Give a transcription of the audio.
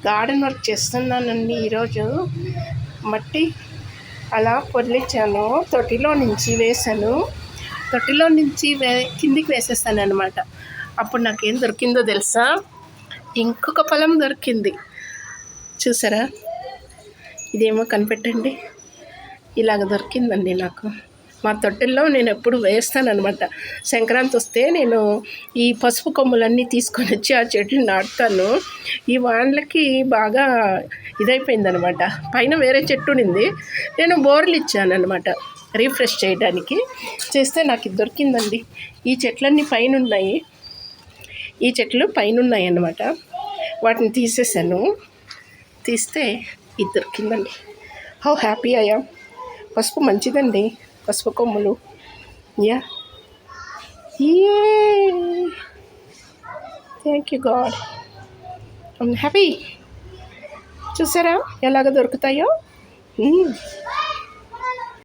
Garden work చేస్తున్నానండి. ఈరోజు మట్టి అలా పొర్లిచ్చాను, తొట్టిలో నుంచి వేసాను. తొట్టిలో నుంచి కిందికి వేసేస్తాను అనమాట. అప్పుడు నాకేం దొరికిందో తెలుసా? ఇంకొక పొలం దొరికింది. చూసారా? ఇదేమో కనిపెట్టండి. ఇలాగ దొరికిందండి నాకు. మా తొట్టెల్లో నేను ఎప్పుడు వేస్తానన్నమాట. సంక్రాంతి వస్తే నేను ఈ పసుపు కొమ్ములన్నీ తీసుకొని వచ్చి ఆ చెట్లు నాటుతాను. ఈ వానలకి బాగా ఇదైపోయిందనమాట. పైన వేరే చెట్టు ఉండింది, నేను బోర్లు ఇచ్చానమాట రీఫ్రెష్ చేయడానికి. చేస్తే నాకు ఇది దొరికిందండి. ఈ చెట్లన్నీ పైన ఉన్నాయి, ఈ చెట్లు పైన ఉన్నాయి అన్నమాట. వాటిని తీసేసాను. తీస్తే ఇది దొరికిందండి. హౌ హ్యాపీ అయ్యా. పసుపు మంచిదండి, పసుపు కొమ్ములు. Yeah, thank you God, I'm happy. చూసారా ఎలాగ దొరుకుతాయో?